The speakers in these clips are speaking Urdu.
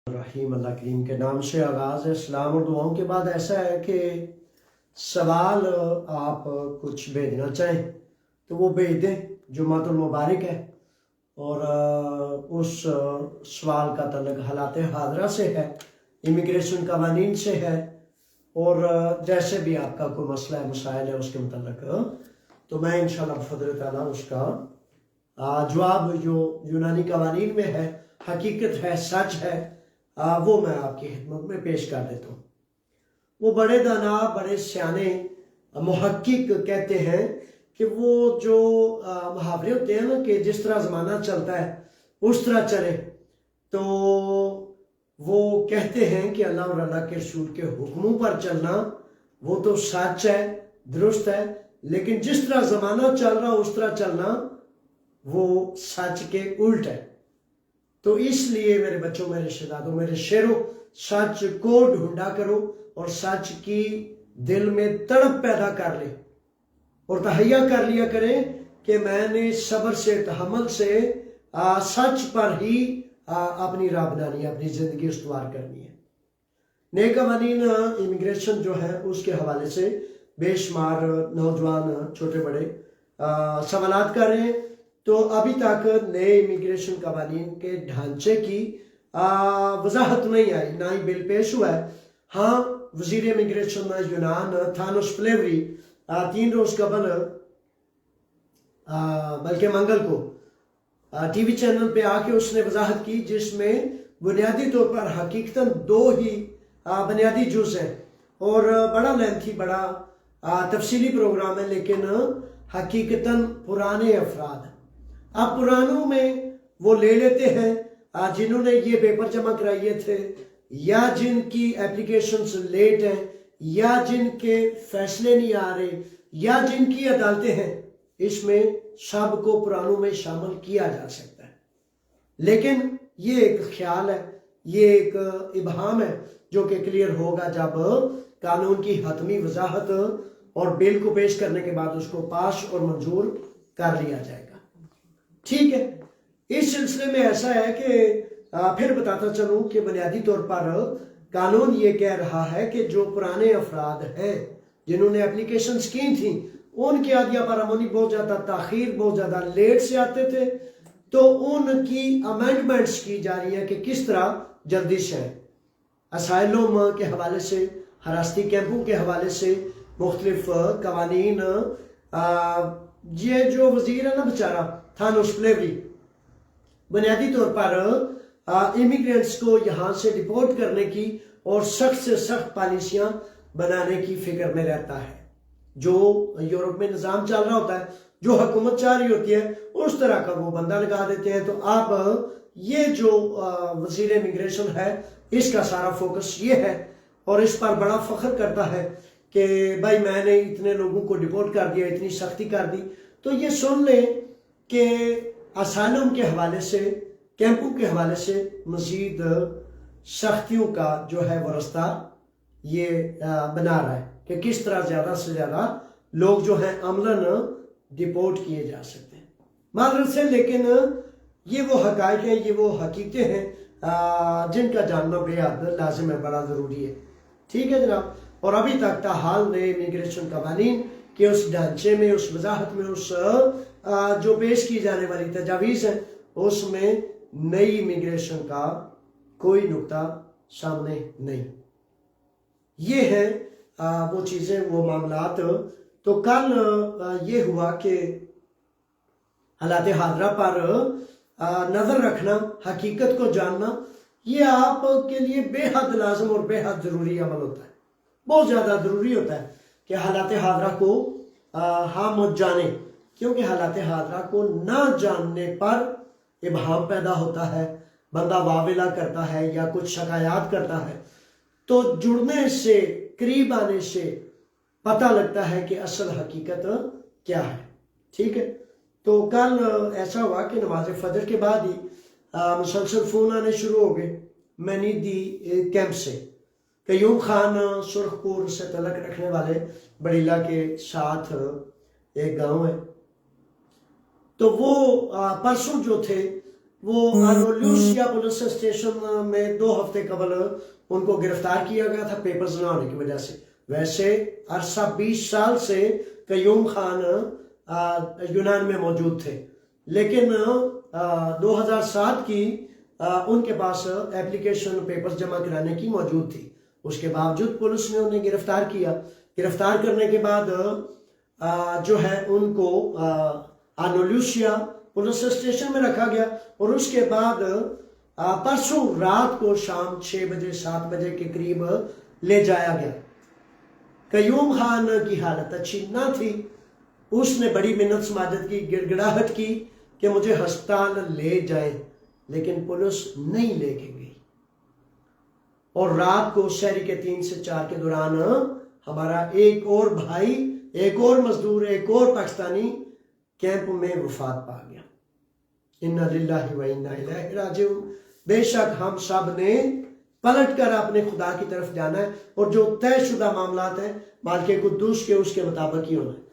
رحیم اللہ کریم کے نام سے آغاز ہے۔ سلام اور دعاؤں کے بعد ایسا ہے کہ سوال آپ کچھ بھیجنا چاہیں تو وہ بھیج دیں۔ جمعۃ المبارک ہے اور اس سوال کا تعلق حالات حاضرہ سے ہے، امیگریشن قوانین سے ہے، اور جیسے بھی آپ کا کوئی مسئلہ ہے، مسائل ہے اس کے متعلق، تو میں انشاءاللہ بفضل تعالیٰ اس کا جواب جو یونانی قوانین میں ہے، حقیقت ہے، سچ ہے، وہ میں آپ کی خدمت میں پیش کر دیتا ہوں۔ وہ بڑے دانا، بڑے سیانے محقق کہتے ہیں کہ وہ جو محاورے ہوتے ہیں نا کہ جس طرح زمانہ چلتا ہے اس طرح چلے، تو وہ کہتے ہیں کہ اللہ اور اللہ کے رسول کے حکموں پر چلنا وہ تو سچ ہے، درست ہے، لیکن جس طرح زمانہ چل رہا اس طرح چلنا وہ سچ کے الٹ ہے۔ تو اس لیے میرے بچوں، میرے شہزادوں، میرے شیروں، سچ کو ڈھونڈا کرو اور سچ کی دل میں تڑپ پیدا کر لے اور تہیا کر لیا کریں کہ میں نے صبر سے، تحمل سے سچ پر ہی اپنی راہ بنانی ہے، اپنی زندگی استوار کرنی ہے۔ نئے قوانین امیگریشن جو ہے اس کے حوالے سے بے شمار نوجوان چھوٹے بڑے سوالات کر رہے ہیں۔ تو ابھی تک نئے امیگریشن قوانین کے ڈھانچے کی وضاحت نہیں آئی، نہ ہی بل پیش ہوا ہے۔ ہاں، وزیر امیگریشن یونان تھانوس پلیوری 3 روز قبل، بلکہ منگل کو، ٹی وی چینل پہ آ کے اس نے وضاحت کی، جس میں بنیادی طور پر حقیقتاً 2 ہی بنیادی جز ہیں، اور بڑا لینتھی، بڑا تفصیلی پروگرام ہے، لیکن حقیقتاً پرانے افراد ہیں۔ اب پرانوں میں وہ لے لیتے ہیں جنہوں نے یہ پیپر جمع کرائیے تھے، یا جن کی اپلیکیشنز لیٹ ہیں، یا جن کے فیصلے نہیں آ رہے، یا جن کی عدالتیں ہیں۔ اس میں سب کو پرانوں میں شامل کیا جا سکتا ہے، لیکن یہ ایک خیال ہے، یہ ایک ابہام ہے جو کہ کلیئر ہوگا جب قانون کی حتمی وضاحت اور بل کو پیش کرنے کے بعد اس کو پاس اور منظور کر لیا جائے گا۔ ٹھیک ہے، اس سلسلے میں ایسا ہے کہ پھر بتاتا چلوں کہ بنیادی طور پر قانون یہ کہہ رہا ہے کہ جو پرانے افراد ہیں جنہوں نے اپلیکیشنز کی تھیں، ان کی عادیہ پارامونی بہت زیادہ تاخیر، بہت زیادہ لیٹ سے آتے تھے، تو ان کی امینڈمنٹس کی جا رہی ہیں کہ کس طرح جلدی سے ہیں۔ اسائلم کے حوالے سے، حراستی کیمپوں کے حوالے سے مختلف قوانین، یہ جو وزیر ہے نا بیچارہ تھانوس پلیوری، بنیادی طور پر امیگرینٹس کو یہاں سے ڈپورٹ کرنے کی اور سخت سے سخت پالیسیاں بنانے کی فکر میں رہتا ہے۔ جو یورپ میں نظام چل رہا ہوتا ہے، جو حکومت چاہ رہی ہوتی ہے، اس طرح کا وہ بندہ لگا دیتے ہیں۔ تو اب یہ جو وزیر امیگریشن ہے، اس کا سارا فوکس یہ ہے اور اس پر بڑا فخر کرتا ہے کہ بھائی میں نے اتنے لوگوں کو ڈپورٹ کر دیا، اتنی سختی کر دی۔ تو یہ سن لیں کہ اسائلم کے حوالے سے، کیمپوں کے حوالے سے مزید سختیوں کا جو ہے وہ رستہ یہ بنا رہا ہے کہ کس طرح زیادہ سے زیادہ لوگ جو ہیں عملاً ڈپورٹ کیے جا سکتے ہیں معذرت سے۔ لیکن یہ وہ حقائق ہیں، یہ وہ حقیقتیں ہیں جن کا جاننا بے حد لازم ہے، بڑا ضروری ہے۔ ٹھیک ہے جناب، اور ابھی تک تاحال نئے امیگریشن قوانین کے اس ڈھانچے میں، اس وضاحت میں، اس جو پیش کی جانے والی تجاویز ہیں، اس میں نئی امیگریشن کا کوئی نقطہ سامنے نہیں۔ یہ ہیں وہ چیزیں، وہ معاملات۔ تو کل یہ ہوا کہ حالات حاضرہ پر نظر رکھنا، حقیقت کو جاننا، یہ آپ کے لیے بے حد لازم اور بے حد ضروری عمل ہوتا ہے۔ بہت زیادہ ضروری ہوتا ہے کہ حالات حاضرہ کو ہم جانیں، کیونکہ حالات حاضرہ کو نہ جاننے پر ابہام پیدا ہوتا ہے، بندہ واویلا کرتا ہے یا کچھ شکایات کرتا ہے، تو جڑنے سے، قریب آنے سے پتہ لگتا ہے کہ اصل حقیقت کیا ہے۔ ٹھیک ہے، تو کل ایسا ہوا کہ نماز فجر کے بعد ہی مسلسل فون آنے شروع ہو گئے مینیدی کیمپ سے۔ قیوم خان سرخ پور سے تعلق رکھنے والے بڑیلا کے ساتھ ایک گاؤں ہے، تو وہ پرسوں جو تھے وہ آنولوسیا پولیس اسٹیشن میں 2 ہفتے قبل ان کو گرفتار کیا گیا تھا پیپرز نہ ہونے کی وجہ سے. ویسے عرصہ 20 سال سے قیوم خان یونان میں موجود تھے، لیکن 2007 کی ان کے پاس اپلیکیشن پیپرز جمع کرانے کی موجود تھی. اس کے باوجود پولیس نے انہیں گرفتار کیا. گرفتار کرنے کے بعد جو ہے ان کو آنولوسیا پولیس اسٹیشن میں رکھا گیا، اور اس کے بعد پرسوں رات کو شام 6 بجے 7 بجے کے قریب لے جایا گیا. قیوم خان کی حالت اچھی نہ تھی. اس نے بڑی منت سماجت کی، گڑ گڑاہٹ کی کہ مجھے ہسپتال لے جائیں، لیکن پولیس نہیں لے کے گئی. اور رات کو شہری کے 3 سے 4 کے دوران ہمارا ایک اور بھائی، ایک اور مزدور، ایک اور پاکستانی کیمپ میں وفات پا گیا. انا للہ و انا الیہ راجعون. بے شک ہم سب نے پلٹ کر اپنے خدا کی طرف جانا ہے، اور جو طے شدہ معاملات ہیں مالک قدوس کے اس کے مطابق ہی ہونا ہے.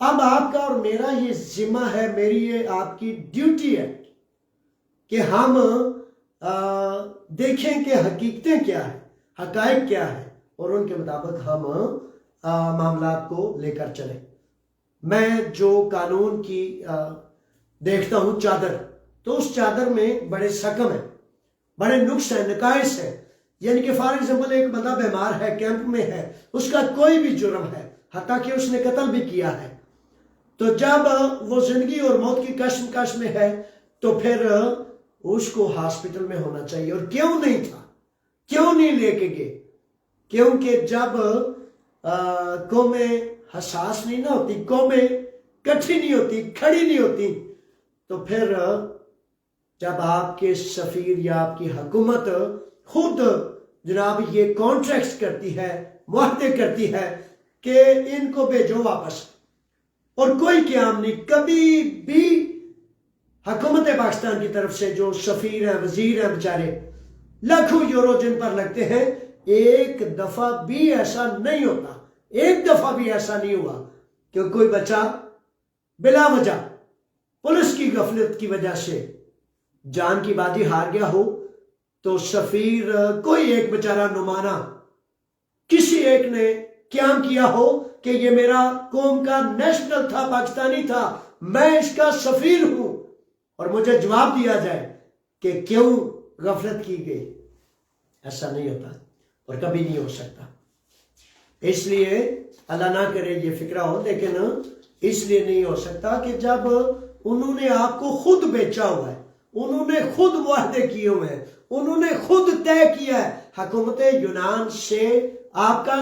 اب آپ کا اور میرا یہ ذمہ ہے، میری یہ آپ کی ڈیوٹی ہے کہ ہم دیکھیں کہ حقیقتیں کیا ہیں، حقائق کیا ہیں، اور ان کے مطابق ہم معاملات کو لے کر چلیں. میں جو قانون کی دیکھتا ہوں چادر، تو اس چادر میں بڑے سکم ہیں، بڑے نقص ہیں، نقائص ہیں. یعنی کہ فار ایگزامپل ایک بندہ بیمار ہے، کیمپ میں ہے، اس کا کوئی بھی جرم ہے، حتیٰ کہ اس نے قتل بھی کیا ہے، تو جب وہ زندگی اور موت کی کشمکش میں ہے تو پھر اس کو ہاسپٹل میں ہونا چاہیے. اور کیوں نہیں تھا، کیوں نہیں لے کے گئے؟ کیونکہ جب قومیں حساس نہیں نہ ہوتی، قومیں کٹھی نہیں ہوتی، کھڑی نہیں ہوتی، تو پھر جب آپ کے سفیر یا آپ کی حکومت خود جناب یہ کانٹریکٹس کرتی ہے، معاہدے کرتی ہے کہ ان کو بھیجو واپس، اور کوئی قیام نہیں، کبھی بھی حکومت پاکستان کی طرف سے جو سفیر ہیں، وزیر ہیں، بیچارے لاکھوں یورو جن پر لگتے ہیں، ایک دفعہ بھی ایسا نہیں ہوتا، ایک دفعہ بھی ایسا نہیں ہوا کہ کوئی بچہ بلا وجہ پولیس کی غفلت کی وجہ سے جان کی بازی ہار گیا ہو. تو سفیر کوئی ایک بیچارہ نمائندہ کسی ایک نے قیام کیا ہو کہ یہ میرا قوم کا نیشنل تھا، پاکستانی تھا، میں اس کا سفیر ہوں، اور مجھے جواب دیا جائے کہ کیوں غفلت کی گئی. ایسا نہیں ہوتا اور کبھی نہیں ہو سکتا. اس لیے اللہ نہ کرے یہ فکرہ ہو، لیکن اس لیے نہیں ہو سکتا کہ جب انہوں نے آپ کو خود بیچا ہوا ہے، انہوں نے خود معاہدے کیے ہوئے ہیں، انہوں نے خود طے کیا ہے، حکومت یونان سے آپ کا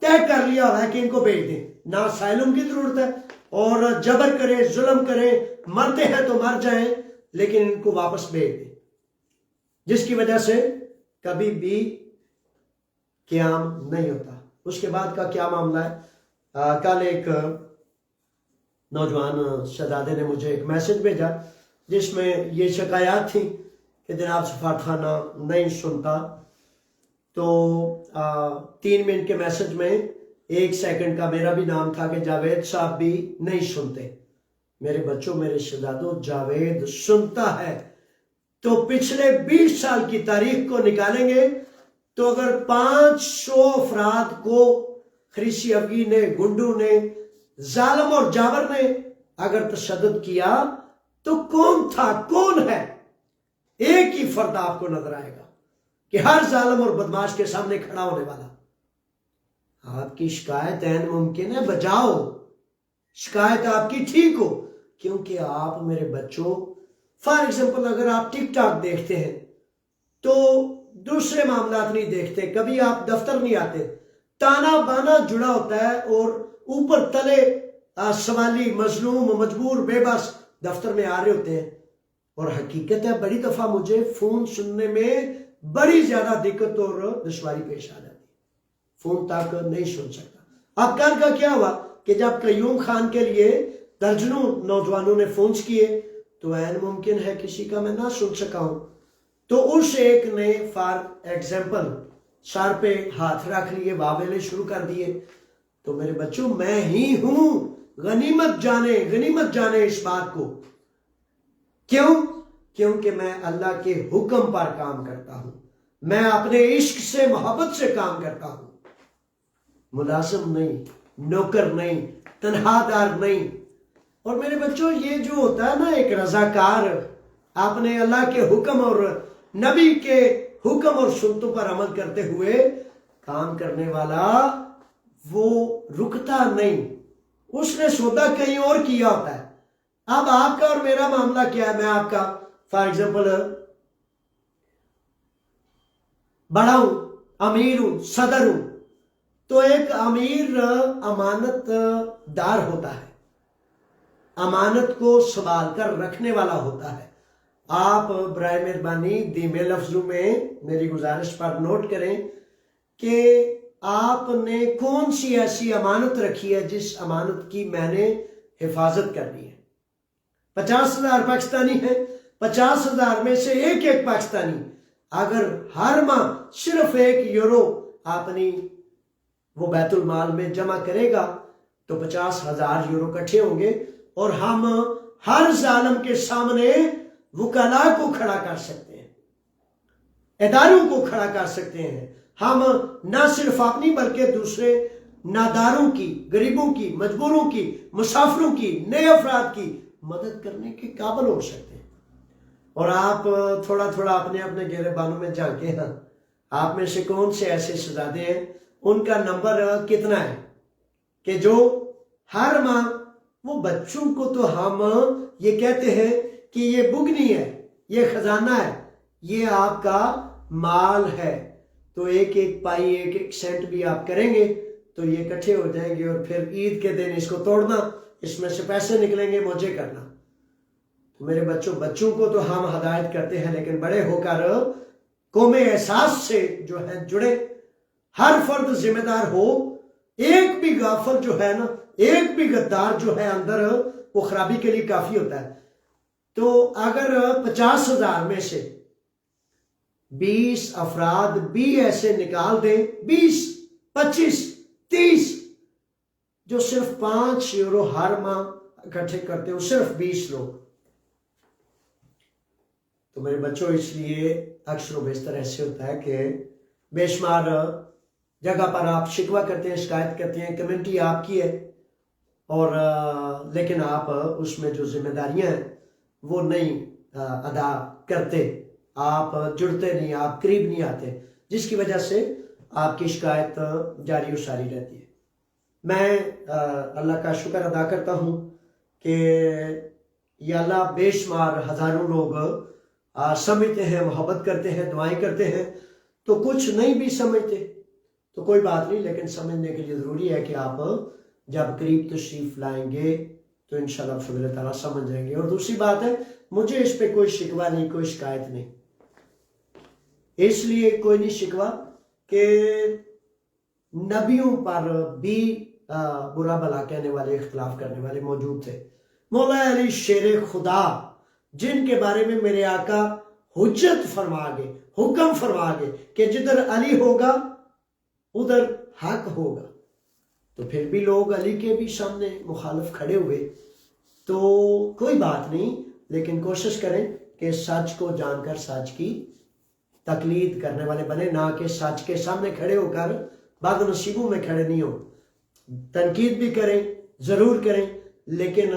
طے کر لیا ہوا ہے کہ ان کو بھیج دیں. نہ اسائلم کی ضرورت ہے، اور جبر کرے، ظلم کرے، مرتے ہیں تو مر جائیں، لیکن ان کو واپس بھیج دیں، جس کی وجہ سے کبھی بھی قیام نہیں ہوتا. اس کے بعد کا کیا معاملہ ہے؟ کل ایک نوجوان شہزادے نے مجھے ایک میسج بھیجا جس میں یہ شکایات تھی کہ جناب سفارت خانہ نہیں سنتا. تو 3 منٹ کے میسج میں 1 سیکنڈ کا میرا بھی نام تھا کہ جاوید صاحب بھی نہیں سنتے. میرے بچوں، میرے شہزادوں، جاوید سنتا ہے. تو پچھلے 20 سال کی تاریخ کو نکالیں گے تو اگر 500 افراد کو خریسی افغی نے، گنڈو نے، ظالم اور جابر نے اگر تشدد کیا تو کون تھا، کون ہے؟ ایک ہی فرد آپ کو نظر آئے گا کہ ہر ظالم اور بدماش کے سامنے کھڑا ہونے والا. آپ کی شکایت عین ممکن ہے بجاؤ، شکایت آپ کی ٹھیک ہو، کیونکہ آپ میرے بچوں فار ایگزامپل اگر آپ ٹک ٹاک دیکھتے ہیں تو دوسرے معاملات نہیں دیکھتے، کبھی آپ دفتر نہیں آتے، تانا بانا جڑا ہوتا ہے، اور اوپر تلے سوالی، مظلوم، مجبور، بے بس دفتر میں آ رہے ہوتے ہیں. اور حقیقت ہے بڑی دفعہ مجھے فون سننے میں بڑی زیادہ دقت اور دشواری پیش آ جاتی، فون تک نہیں سن سکتا. اب کل کا کیا ہوا کہ جب قیوم خان کے لیے درجنوں نوجوانوں نے فونز کیے تو عین ممکن ہے کسی کا میں نہ سن سکا ہوں. تو اس ایک نے فار ایگزامپل سر پہ ہاتھ رکھ لیے، واویلے شروع کر دیے. تو میرے بچوں میں ہی ہوں، غنیمت جانے اس بات کو. کیوں؟ کیونکہ میں اللہ کے حکم پر کام کرتا ہوں، میں اپنے عشق سے محبت سے کام کرتا ہوں، ملازم نہیں، نوکر نہیں، تنہا دار نہیں۔ اور میرے بچوں یہ جو ہوتا ہے نا ایک رضاکار، اپنے اللہ کے حکم اور نبی کے حکم اور سنتوں پر عمل کرتے ہوئے کام کرنے والا، وہ رکتا نہیں، اس نے سودا کہیں اور کیا ہوتا ہے۔ اب آپ کا اور میرا معاملہ کیا ہے؟ میں آپ کا فار ایگزامپل بڑا ہوں، امیر ہوں، صدر ہوں، تو ایک امیر امانت دار ہوتا ہے، امانت کو سنبھال کر رکھنے والا ہوتا ہے۔ آپ برائے مہربانی دھیمے لفظوں میں میری گزارش پر نوٹ کریں کہ آپ نے کون سی ایسی امانت رکھی ہے جس امانت کی میں نے حفاظت کرنی ہے۔ 50,000 پاکستانی ہیں، 50,000 میں سے ایک ایک پاکستانی اگر ہر ماہ صرف 1 یورو اپنی وہ بیت المال میں جمع کرے گا تو 50,000 یورو کٹھے ہوں گے، اور ہم ہر ظالم کے سامنے وکلاء کو کھڑا کر سکتے ہیں، اداروں کو کھڑا کر سکتے ہیں۔ ہم نہ صرف اپنی بلکہ دوسرے ناداروں کی، غریبوں کی، مجبوروں کی، مسافروں کی، نئے افراد کی مدد کرنے کے قابل ہو سکتے ہیں۔ اور آپ تھوڑا تھوڑا اپنے اپنے گہرے بانوں میں جھانکیں ہیں، آپ میں سے کون سے ایسے شہزادے ہیں، ان کا نمبر کتنا ہے کہ جو ہر ماہ وہ بچوں کو، تو ہم یہ کہتے ہیں کہ یہ بگنی ہے، یہ خزانہ ہے، یہ آپ کا مال ہے، تو ایک ایک پائی، ایک ایک سینٹ بھی آپ کریں گے تو یہ اکٹھے ہو جائیں گے، اور پھر عید کے دن اس کو توڑنا، اس میں سے پیسے نکلیں گے، مجھے کرنا۔ تو میرے بچوں کو تو ہم ہدایت کرتے ہیں، لیکن بڑے ہو کر قوم احساس سے جو ہے جڑے، ہر فرد ذمہ دار ہو، ایک بھی غافل جو ہے نا، ایک بھی غدار جو ہے اندر، وہ خرابی کے لیے کافی ہوتا ہے۔ تو اگر 50,000 میں سے 20 افراد بھی ایسے نکال دیں، 20، 25، 30، جو صرف 5 یورو ہر ماہ اکٹھے کرتے ہو، صرف 20 لوگ، تو میرے بچوں اس لیے اکثر و بیشتر ایسے ہوتا ہے کہ بے شمار جگہ پر آپ شکوہ کرتے ہیں، شکایت کرتے ہیں، کمیونٹی آپ کی ہے، اور لیکن آپ اس میں جو ذمہ داریاں ہیں وہ نہیں ادا کرتے، آپ جڑتے نہیں، آپ قریب نہیں آتے، جس کی وجہ سے آپ کی شکایت جاری و ساری رہتی ہے۔ میں اللہ کا شکر ادا کرتا ہوں کہ یا اللہ بے شمار ہزاروں لوگ سمجھتے ہیں، محبت کرتے ہیں، دعائیں کرتے ہیں، تو کچھ نہیں بھی سمجھتے تو کوئی بات نہیں، لیکن سمجھنے کے لیے ضروری ہے کہ آپ جب قریب تشریف لائیں گے تو انشاءاللہ فضل تعالیٰ سمجھ جائیں گے۔ اور دوسری بات ہے، مجھے اس پہ کوئی شکوہ نہیں، کوئی شکایت نہیں، اس لیے کوئی نہیں شکوہ کہ نبیوں پر بھی برا بھلا کہنے والے، اختلاف کرنے والے موجود تھے۔ مولا علی شیر خدا، جن کے بارے میں میرے آقا حجت فرما گئے، حکم فرما گئے کہ جدھر علی ہوگا ادھر حق ہوگا، تو پھر بھی لوگ علی کے بھی سامنے مخالف کھڑے ہوئے، تو کوئی بات نہیں، لیکن کوشش کریں کہ سچ کو جان کر سچ کی تقلید کرنے والے بنے، نہ کہ سچ کے سامنے کھڑے ہو کر بد نصیبوں میں کھڑے نہیں ہو۔ تنقید بھی کریں، ضرور کریں، لیکن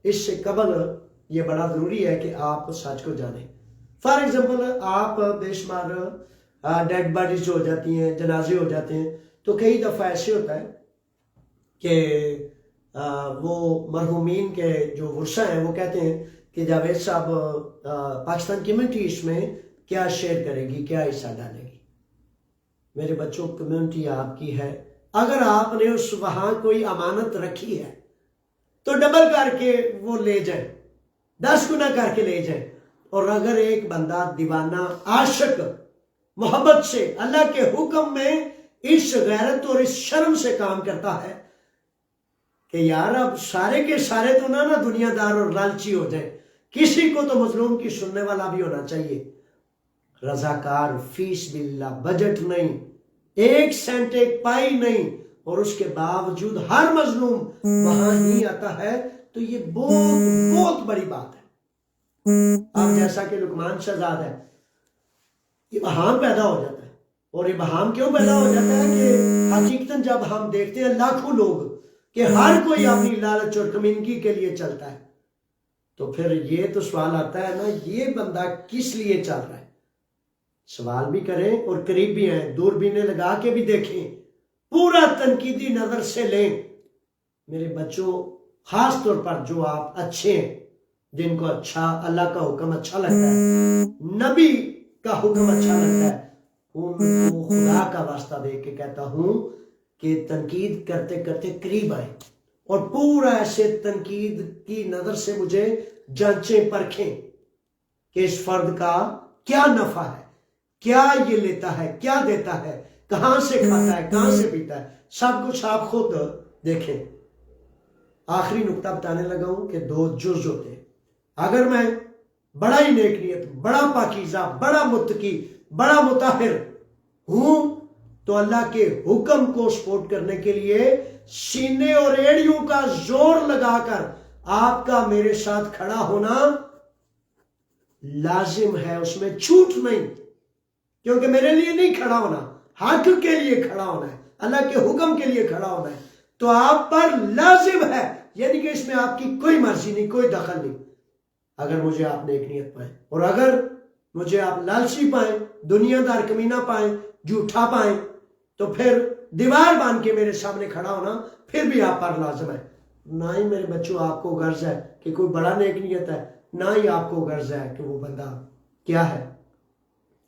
اس سے قبل یہ بڑا ضروری ہے کہ آپ سچ کو جانیں۔ فار ایگزامپل آپ بے شمار ڈیڈ باڈیز ہو جاتی ہیں، جنازے ہو جاتے ہیں، تو کئی دفعہ ایسے ہوتا ہے کہ وہ مرحومین کے جو ورثہ ہیں وہ کہتے ہیں کہ جاوید صاحب پاکستان کمیونٹی اس میں کیا شیئر کرے گی، کیا حصہ ڈالے گی۔ میرے بچوں، کمیونٹی آپ کی ہے، اگر آپ نے اس وہاں کوئی امانت رکھی ہے تو ڈبل کر کے وہ لے جائیں، 10 گنا کر کے لے جائیں۔ اور اگر ایک بندہ دیوانہ عاشق محبت سے اللہ کے حکم میں اس غیرت اور اس شرم سے کام کرتا ہے کہ یار اب سارے کے سارے تو نہ دنیا دار اور لالچی ہو جائیں، کسی کو تو مظلوم کی سننے والا بھی ہونا چاہیے، رضاکار، فیس باللہ، بجٹ نہیں، 1 سینٹ 1 پائی نہیں، اور اس کے باوجود ہر مظلوم وہاں ہی آتا ہے، تو یہ بہت بہت بڑی بات ہے۔ اب جیسا کہ لقمان شہزاد ہے، ابہام پیدا ہو جاتا ہے، اور ابہام کیوں پیدا ہو جاتا ہے کہ حقیقتاً جب ہم دیکھتے ہیں لاکھوں لوگ کہ ہر کوئی اپنی لالچ اور کمینگی کے لیے چلتا ہے، تو پھر یہ تو سوال آتا ہے نا، یہ بندہ کس لیے چل رہا ہے؟ سوال بھی کریں اور قریب بھی آئیں، دوربینیں لگا کے بھی دیکھیں، پورا تنقیدی نظر سے لیں۔ میرے بچوں، خاص طور پر جو آپ اچھے ہیں، جن کو اچھا اللہ کا حکم اچھا لگتا ہے، نبی کا حکم اچھا لگتا ہے، ان کو خدا کا واسطہ دے کے کہتا ہوں کہ تنقید کرتے کرتے قریب آئیں اور پورا ایسے تنقید کی نظر سے مجھے جانچیں پرکھیں کہ اس فرد کا کیا نفع ہے، کیا یہ لیتا ہے، کیا دیتا ہے، کہاں سے کھاتا ہے، کہاں سے پیتا ہے، سب کچھ آپ خود دیکھیں۔ آخری نقطہ بتانے لگا ہوں کہ 2 جز ہوتے ہیں۔ اگر میں بڑا ہی نیک نیت، بڑا پاکیزہ، بڑا متقی، بڑا مطہر ہوں، تو اللہ کے حکم کو سپورٹ کرنے کے لیے سینے اور ایڑیوں کا زور لگا کر آپ کا میرے ساتھ کھڑا ہونا لازم ہے، اس میں چھوٹ نہیں، کیونکہ میرے لیے نہیں کھڑا ہونا، حق کے لیے کھڑا ہونا ہے، اللہ کے حکم کے لیے کھڑا ہونا ہے، تو آپ پر لازم ہے، یعنی کہ اس میں آپ کی کوئی مرضی نہیں، کوئی دخل نہیں۔ اگر مجھے آپ نیک نیت پائیں، اور اگر مجھے آپ لالچی پائیں، دنیا دار کمینہ پائیں، جھوٹا پائیں، تو پھر دیوار باندھ کے میرے سامنے کھڑا ہونا پھر بھی آپ پر لازم ہے۔ نہ ہی میرے بچوں آپ کو غرض ہے کہ کوئی بڑا نیک نیت ہے، نہ ہی آپ کو غرض ہے کہ وہ بندہ کیا ہے۔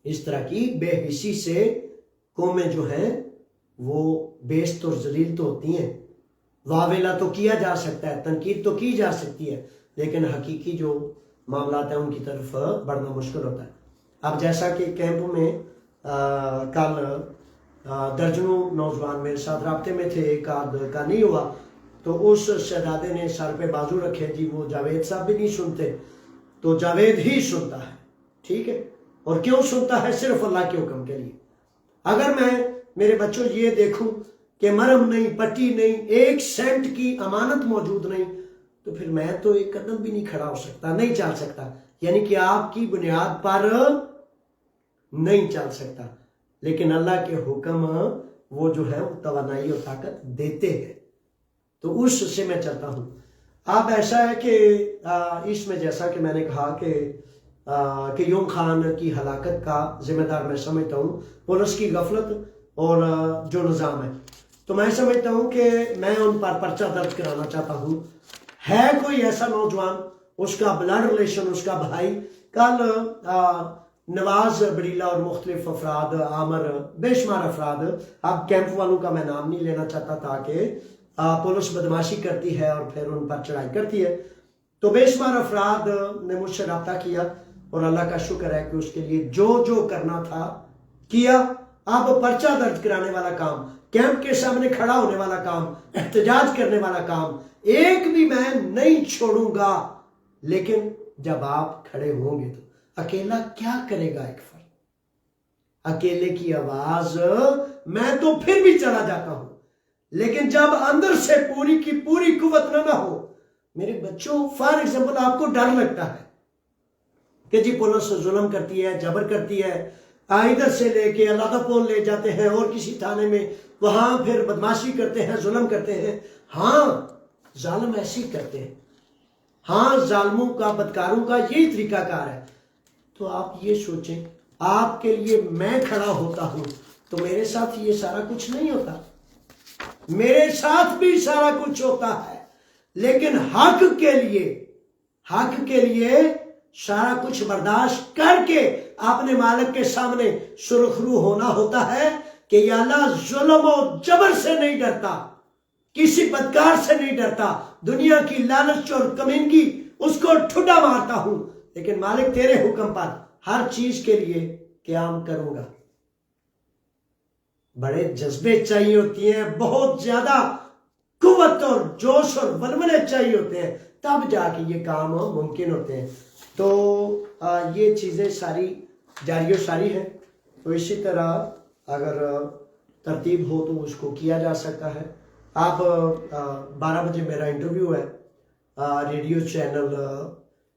اس طرح کی بے حسی سے قومیں جو ہیں وہ بیست اور ذلیل تو ہوتی ہیں، واویلا تو کیا جا سکتا ہے، تنقید تو کی جا سکتی ہے، لیکن حقیقی جو معاملات ہیں ان کی طرف بڑھنا مشکل ہوتا ہے۔ اب جیسا کہ کیمپ میں کل درجنوں نوجوان میرے ساتھ رابطے میں تھے، ایک آدھ کا نہیں ہوا، تو اس شہزادے نے سر پہ بازو رکھے، جی وہ جاوید صاحب بھی نہیں سنتے، تو جاوید ہی سنتا ہے، ٹھیک ہے، اور کیوں سنتا ہے؟ صرف اللہ کے حکم کے لیے۔ اگر میں میرے بچوں یہ دیکھوں کہ مرہم نہیں، پٹی نہیں، 1 سینٹ کی امانت موجود نہیں، تو پھر میں تو ایک قدم بھی نہیں کھڑا ہو سکتا، نہیں چل سکتا، یعنی کہ آپ کی بنیاد پر نہیں چل سکتا۔ لیکن اللہ کے حکم وہ جو ہے وہ توانائی اور طاقت دیتے ہیں، تو اس سے میں چلتا ہوں۔ اب ایسا ہے کہ اس میں جیسا کہ میں نے کہا کہ یوم خان کی ہلاکت کا ذمہ دار میں سمجھتا ہوں پولیس کی غفلت اور جو نظام ہے، تو میں سمجھتا ہوں کہ میں ان پر پرچہ درج کرانا چاہتا ہوں۔ ہے کوئی ایسا نوجوان، اس کا بلڈ ریلیشن، اس کا بھائی، کل نواز بڑیلہ اور مختلف افراد، عامر، بے شمار افراد، اب کیمپ والوں کا میں نام نہیں لینا چاہتا تاکہ پولیس بدماشی کرتی ہے اور پھر ان پر چڑھائی کرتی ہے، تو بے شمار افراد نے مجھ سے رابطہ کیا، اور اللہ کا شکر ہے کہ اس کے لیے جو جو کرنا تھا کیا۔ اب پرچہ درج کرانے والا کام، کیمپ کے سامنے کھڑا ہونے والا کام، احتجاج کرنے والا کام ایک بھی میں نہیں چھوڑوں گا، لیکن جب آپ کھڑے ہوں گے تو اکیلا کیا کرے گا ایک فرد؟ اکیلے کی آواز میں تو پھر بھی چلا جاتا ہوں، لیکن جب اندر سے پوری کی پوری قوت نہ ہو، میرے بچوں، فار ایگزامپل آپ کو ڈر لگتا ہے کہ جی پولیس ظلم کرتی ہے، جبر کرتی ہے، ادھر سے لے کے اللہ پول لے جاتے ہیں اور کسی تھانے میں، وہاں پھر بدماشی کرتے ہیں، ظلم کرتے ہیں۔ ہاں، ظالم ایسی کرتے ہیں، ہاں، ظالموں کا، بدکاروں کا یہی طریقہ کار ہے۔ تو آپ یہ سوچیں، آپ کے لیے میں کھڑا ہوتا ہوں تو میرے ساتھ یہ سارا کچھ نہیں ہوتا، میرے ساتھ بھی سارا کچھ ہوتا ہے، لیکن حق کے لیے سارا کچھ برداشت کر کے اپنے مالک کے سامنے سرخرو ہونا ہوتا ہے کہ یا اللہ، ظلم و جبر سے نہیں ڈرتا، کسی بدکار سے نہیں ڈرتا، دنیا کی لالچ اور کمینگی اس کو ٹھڈا مارتا ہوں، لیکن مالک تیرے حکم پر ہر چیز کے لیے قیام کروں گا۔ بڑے جذبے چاہیے ہوتی ہیں، بہت زیادہ قوت اور جوش اور ولولے چاہیے ہوتے ہیں، تب جا کے یہ کام ممکن ہوتے ہیں۔ تو یہ چیزیں ساری جاری و ساری ہیں، تو اسی طرح اگر ترتیب ہو تو اس کو کیا جا سکتا ہے۔ آپ 12 بجے میرا انٹرویو ہے ریڈیو چینل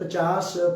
50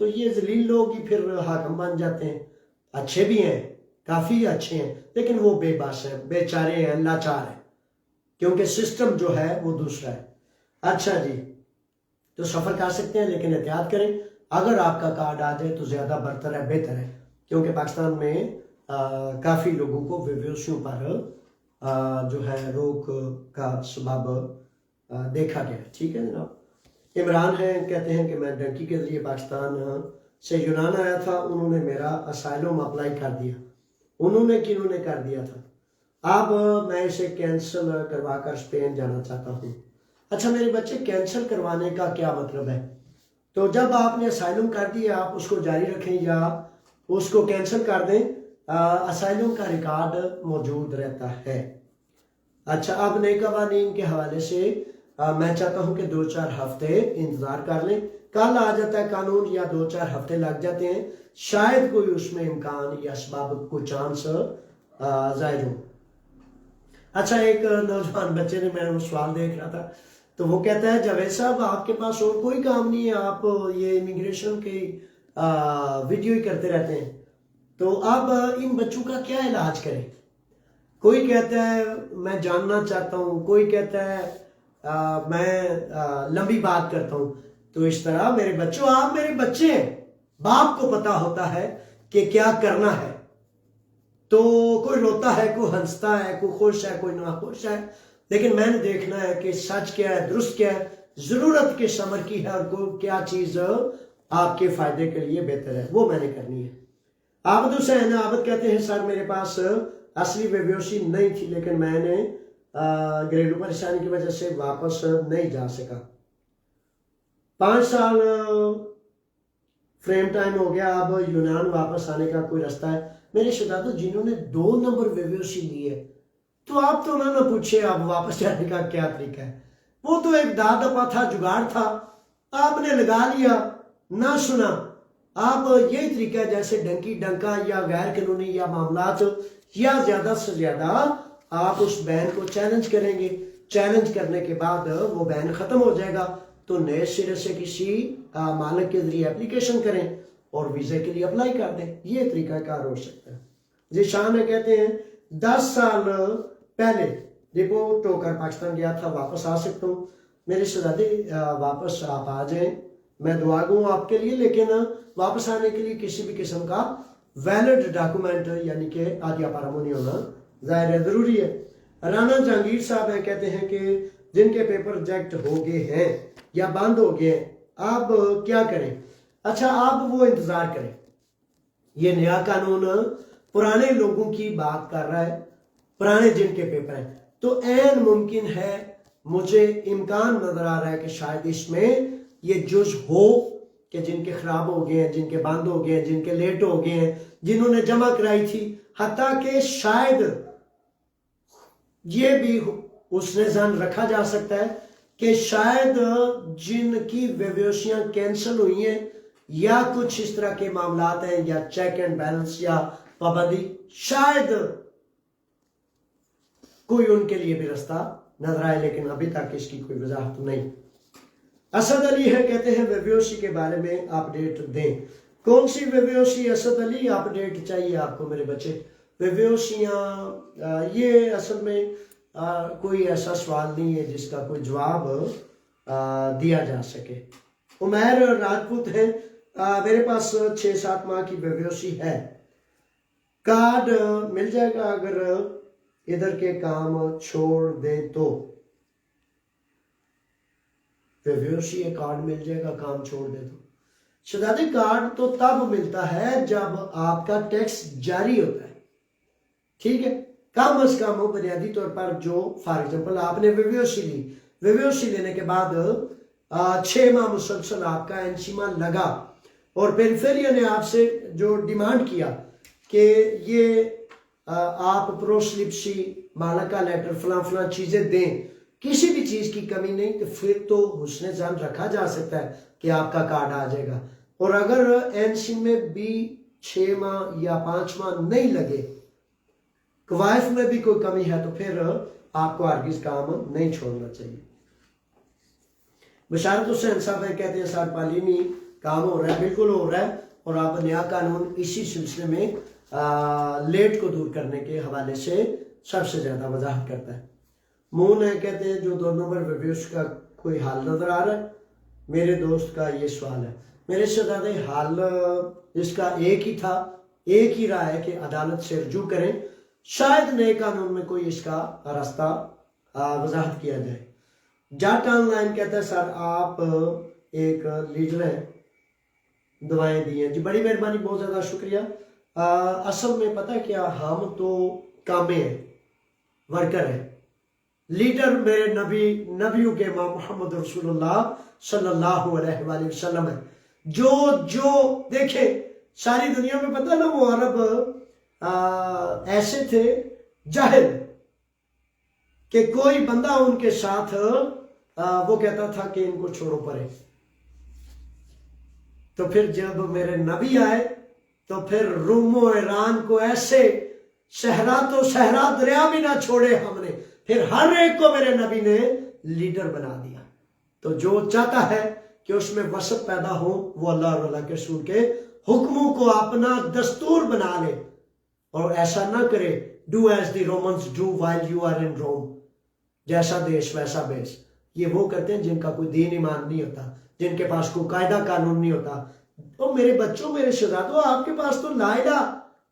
تو یہ ذلیل لوگ ہی پھر حاکم بن جاتے ہیں. اچھے بھی ہیں، کافی اچھے ہیں، لیکن وہ بے بس ہیں، بے چارے ہیں، لاچار ہیں، کیونکہ سسٹم جو ہے وہ دوسرا ہے. اچھا جی، تو سفر کر سکتے ہیں لیکن احتیاط کریں. اگر آپ کا کارڈ آ جائے تو زیادہ برتر ہے، بہتر ہے، کیونکہ پاکستان میں کافی لوگوں کو ویویوسیوں پر جو ہے روک کا سبب دیکھا گیا. ٹھیک ہے جناب. عمران ہیں، کہتے ہیں کہ میں ڈنکی کے ذریعے پاکستان سے یونان آیا تھا، انہوں نے میرا اسائلم اپلائی کر دیا. انہوں نے کنہوں نے کر دیا تھا؟ اب میں اسے کینسل کروا کر اسپین جانا چاہتا ہوں. اچھا میرے بچے، کینسل کروانے کا کیا مطلب ہے؟ تو جب آپ نے اسائلم کر دیا آپ اس کو جاری رکھیں یا اس کو کینسل کر دیں، اسائلم کا ریکارڈ موجود رہتا ہے. اچھا، اب نئے قوانین کے حوالے سے میں چاہتا ہوں کہ 2-4 ہفتے انتظار کر لیں. کل آ جاتا ہے قانون یا 2-4 ہفتے لگ جاتے ہیں، شاید کوئی اس میں امکان یا اسباب کو چانس ظاہر ہو. اچھا، ایک نوجوان بچے نے، میں وہ سوال دیکھ رہا تھا تو وہ کہتا ہے جاوید صاحب آپ کے پاس اور کوئی کام نہیں ہے، آپ یہ امیگریشن کی ویڈیو ہی کرتے رہتے ہیں، تو اب ان بچوں کا کیا علاج کریں؟ کوئی کہتا ہے میں جاننا چاہتا ہوں، کوئی کہتا ہے میں لمبی بات کرتا ہوں. تو اس طرح میرے بچوں، آپ میرے بچے ہیں، باپ کو پتا ہوتا ہے کہ کیا کرنا ہے. تو کوئی روتا ہے، کوئی ہنستا ہے، کوئی خوش ہے، کوئی ناخوش ہے، لیکن میں نے دیکھنا ہے کہ سچ کیا ہے، درست کیا ہے، ضرورت کے سمر کی ہے، اور کیا چیز آپ کے فائدے کے لیے بہتر ہے، وہ میں نے کرنی ہے. عابد حسین عابد کہتے ہیں سر میرے پاس اصلی ویویوسی نہیں تھی، لیکن میں نے گھریلو پریشانی کی وجہ سے واپس نہیں جا سکا. 5 سال فریم ٹائم ہو گیا، اب یونان واپس آنے کا کوئی رستہ ہے؟ میرے شہزادو، جنہوں نے 2 نمبر ویویوسی لی ہے تو آپ تو انہوں نے پوچھے اب واپس جانے کا کیا طریقہ ہے. وہ تو ایک دادپا تھا، جگاڑ تھا، آپ نے لگا لیا، نہ سنا. آپ یہی طریقہ ہے جیسے ڈنکی ڈنکا یا غیر قانونی یا معاملات، یا زیادہ سے زیادہ آپ اس بین کو چیلنج کریں گے. چیلنج کرنے کے بعد وہ بین ختم ہو جائے گا تو نئے سرے سے کسی مالک کے ذریعے اپلیکیشن کریں اور ویزے کے لیے اپلائی کر دیں. یہ طریقہ کار ہو سکتا ہے. ذیشان ہے، کہتے ہیں 10 سال پہلے رپورٹ ہو کر پاکستان گیا تھا، واپس آ سکتا ہوں؟ میرے شہزادے واپس آپ آ جائیں، میں دعا گوں آپ کے لیے، لیکن واپس آنے کے لیے کسی بھی قسم کا ویلڈ ڈاکومنٹ یعنی کہ آدیا پارامونی ہونا ظاہر ہے ضروری ہے. رانا جہانگیر صاحب ہیں، کہتے ہیں کہ جن کے پیپر ریجیکٹ ہو گئے ہیں یا بند ہو گئے ہیں، آپ کیا کریں؟ اچھا، آپ وہ انتظار کریں. یہ نیا قانون پرانے لوگوں کی بات کر رہا ہے، پرانے جن کے پیپر ہیں. تو عین ممکن ہے، مجھے امکان نظر آ رہا ہے کہ شاید اس میں یہ جز ہو کہ جن کے خراب ہو گئے ہیں، جن کے بند ہو گئے ہیں، جن کے لیٹ ہو گئے ہیں، جنہوں نے جمع کرائی تھی، حتیٰ کہ شاید یہ بھی اس نے ذہن رکھا جا سکتا ہے کہ شاید جن کی ویویوسیاں کینسل ہوئی ہیں یا کچھ اس طرح کے معاملات ہیں یا چیک اینڈ بیلنس یا پابندی، شاید کوئی ان کے لیے بھی رستہ نظر آئے، لیکن ابھی تک اس کی کوئی وضاحت نہیں. اسد علی ہے، کہتے ہیں ویویوسی کے بارے میں اپڈیٹ دیں. کون سی ویویوسی اسد علی اپڈیٹ چاہیے آپ کو میرے بچے؟ ویویوسیاں یہ اصل میں کوئی ایسا سوال نہیں ہے جس کا کوئی جواب دیا جا سکے. عمیر راجپوت ہیں، میرے پاس 6-7 ماہ کی ویویوسی ہے، کارڈ مل جائے گا اگر ادھر کے کام چھوڑ دے تو؟ ویویوسی کارڈ مل جائے گا کام چھوڑ دے تو؟ شہزادے، کارڈ تو تب ملتا ہے جب آپ کا ٹیکس جاری ہوتا ہے، ٹھیک ہے؟ کم از کم بنیادی طور پر جو فار ایگزامپل آپ نے ویویوسی لی، ویویوسی لینے کے بعد 6 ماہ مسلسل آپ کا انشیما لگا اور پیریفیریا نے آپ سے جو ڈیمانڈ کیا کہ یہ آپ پروسلپسی مالک کا لیٹر فلاں فلاں چیزیں دیں، کسی بھی چیز کی کمی نہیں، تو پھر تو حسن ظن رکھا جا سکتا ہے کہ آپ کا کارڈ آ جائے گا. اور اگر NC میں بھی 6 ماہ یا 5 ماہ نہیں لگے، قوائف میں بھی کوئی کمی ہے، تو پھر آپ کو ہرگز کام نہیں چھوڑنا چاہیے. بشارت حسین صاحب کہتے ہیں سر پالینی کام ہو رہا ہے، بالکل ہو رہا ہے، اور آپ نیا قانون اسی سلسلے میں لیٹ کو دور کرنے کے حوالے سے سب سے زیادہ وضاحت کرتا ہے۔ مون ہے کہتے ہیں جو 2 نمبر ویوز کا کوئی حال نظر آ رہا ہے؟ میرے دوست کا یہ سوال ہے۔ میرے شہزادے حال اس کا ایک ہی تھا، ایک ہی رائے ہے کہ عدالت سے رجوع کریں، شاید نئے قانون میں کوئی اس کا راستہ وضاحت کیا جائے۔ جاٹ آن لائن کہتا ہے سر آپ ایک لیڈر ہیں، دعائیں دی ہیں۔ جی بڑی مہربانی، بہت زیادہ شکریہ۔ اصل میں پتہ کیا، ہم تو کامے ہیں، ورکر ہیں۔ لیڈر میرے نبیوں کے امام محمد رسول اللہ صلی اللہ علیہ وآلہ وسلم ہے۔ جو دیکھیں ساری دنیا میں پتہ نا، وہ عرب ایسے تھے جاہل کہ کوئی بندہ ان کے ساتھ وہ کہتا تھا کہ ان کو چھوڑو پرے۔ تو پھر جب میرے نبی آئے تو پھر روم و ایران کو ایسے صحرا تو صحرا دریا بھی نہ چھوڑے ہم نے، پھر ہر ایک کو میرے نبی نے لیڈر بنا دیا۔ تو جو چاہتا ہے کہ اس میں وسط پیدا ہو، وہ اللہ اور اللہ کے رسول کے حکموں کو اپنا دستور بنا لے، اور ایسا نہ کرے do as the Romans do while you are in Rome, جیسا دیش ویسا بیس۔ یہ وہ کرتے ہیں جن کا کوئی دین ایمان نہیں ہوتا، جن کے پاس کوئی قاعدہ قانون نہیں ہوتا۔ اور میرے بچوں، میرے شہزادوں، آپ کے پاس تو لا الہ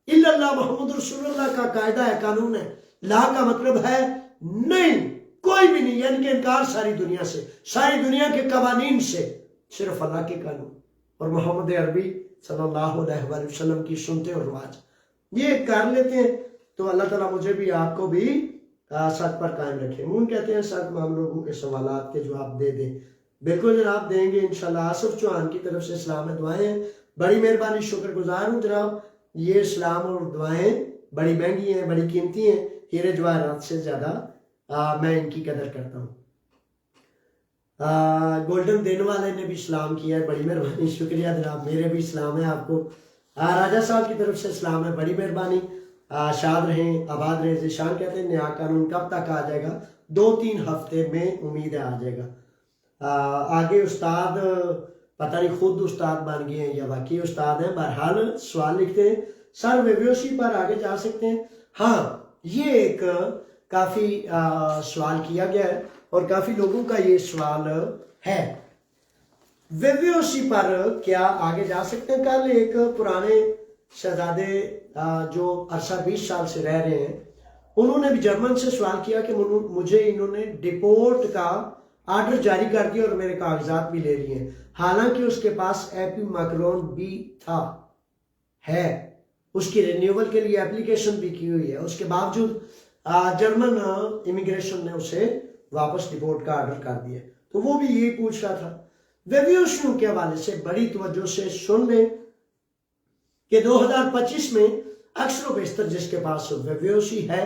الا اللہ محمد رسول اللہ کا قاعدہ ہے، قانون ہے۔ لا کا مطلب ہے نہیں، کوئی بھی نہیں، یعنی کہ انکار ساری دنیا سے، ساری دنیا کے قوانین سے، صرف اللہ کے قانون اور محمد عربی صلی اللہ علیہ وآلہ وسلم کی سنتے اور رواج یہ کر لیتے ہیں۔ تو اللہ تعالیٰ مجھے بھی آپ کو بھی سچ پر قائم رکھے۔ مون کہتے ہیں سر ہم لوگوں کے سوالات کے جواب دے دیں۔ بالکل جناب دیں گے انشاءاللہ۔ آصف چوہان کی طرف سے اسلام دعائیں ہیں، بڑی مہربانی، شکر گزار ہوں جناب۔ یہ اسلام اور دعائیں بڑی مہنگی ہیں، بڑی قیمتی ہیں، ہیرے جواہرات سے زیادہ میں ان کی قدر کرتا ہوں۔ گولڈن دینے والے نے بھی اسلام کیا ہے، بڑی مہربانی، شکریہ جناب۔ میرے بھی اسلام ہے آپ کو۔ راجہ صاحب کی طرف سے اسلام ہے، بڑی مہربانی، شاد رہیں، آباد رہیں۔ ذیشان کہتے ہیں نیا قانون کب تک آ جائے گا؟ 2-3 ہفتے میں امید ہے آ جائے گا۔ آگے استاد پتہ نہیں خود استاد بن گئے ہیں یا باقی استاد ہیں، بہرحال سوال لکھتے ہیں سر ویوسی پر آگے جا سکتے ہیں؟ ہاں، یہ ایک کافی سوال کیا گیا ہے اور کافی لوگوں کا یہ سوال ہے، ویوسی پر کیا آگے جا سکتے ہیں؟ کل ایک پرانے شہزادے جو عرصہ 20 سال سے رہ رہے ہیں، انہوں نے بھی جرمن سے سوال کیا کہ مجھے انہوں نے ڈیپورٹ کا آرڈر جاری کر دیا اور میرے کاغذات بھی لے لیے ہیں، حالانکہ اس کے پاس ایپی مائکرون بھی تھا، ہے، اس کی رینیول کے لیے اپلیکیشن بھی کی ہوئی ہے، اس کے باوجود جرمن امیگریشن نے اسے واپس ڈیپورٹ کا آرڈر کر دیا۔ تو وہ بھی یہی پوچھ رہا تھا۔ ویویوشیوں کے حوالے سے بڑی توجہ سے سن لیں کہ 2025 میں اکثر و بیشتر جس کے پاس ویویوشی ہے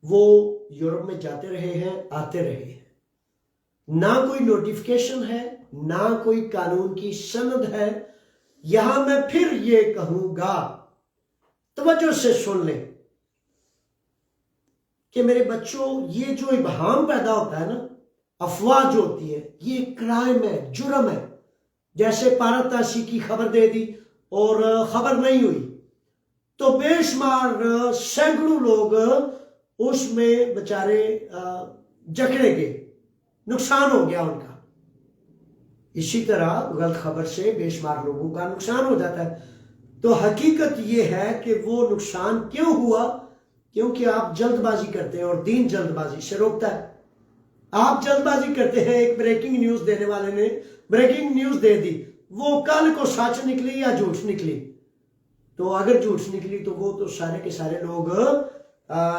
وہ یورپ میں جاتے رہے ہیں، آتے رہے ہیں، نہ کوئی نوٹیفیکیشن ہے، نہ کوئی قانون کی سند ہے۔ یہاں میں پھر یہ کہوں گا، توجہ سے سن لیں کہ میرے بچوں، یہ جو ابہام پیدا ہوتا ہے نا، افواہ جو ہوتی ہے، یہ کرائم ہے، جرم ہے۔ جیسے پاراتاسی کی خبر دے دی اور خبر نہیں ہوئی تو بے شمار سینکڑوں لوگ اس میں بچارے جکڑے گئے، نقصان ہو گیا ان کا۔ اسی طرح غلط خبر سے بے شمار لوگوں کا نقصان ہو جاتا ہے۔ تو حقیقت یہ ہے کہ وہ نقصان کیوں ہوا؟ کیونکہ آپ جلد بازی کرتے ہیں اور دین جلد بازی سے روکتا ہے۔ آپ جلد بازی کرتے ہیں، ایک بریکنگ نیوز دینے والے نے بریکنگ نیوز دے دی، وہ کل کو سچ نکلی یا جھوٹ نکلی، تو اگر جھوٹ نکلی تو وہ تو سارے کے سارے لوگ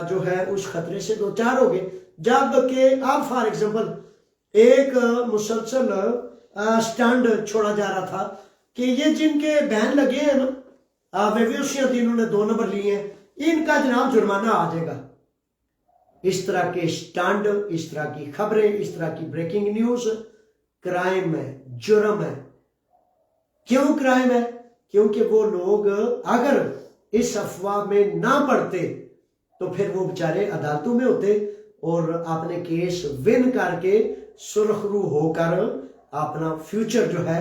جو ہے اس خطرے سے دوچار ہو گئے۔ جبکہ اب فار ایگزامپل ایک مسلسل سٹینڈ چھوڑا جا رہا تھا کہ یہ جن کے بین لگے ہیں نا، ویویوشیاں انہوں نے 2 نمبر لیے ہیں، ان کا جناب جرمانہ آ جائے گا۔ اس طرح کے سٹینڈ، اس طرح کی خبریں، اس طرح کی بریکنگ نیوز کرائم ہے، جرم ہے۔ کیوں کرائم ہے؟ کیونکہ وہ لوگ اگر اس افواہ میں نہ پڑتے تو پھر وہ بیچارے عدالتوں میں ہوتے اور اپنے کیس ون کر کے سرخرو ہو کر اپنا فیوچر جو ہے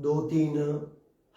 2-3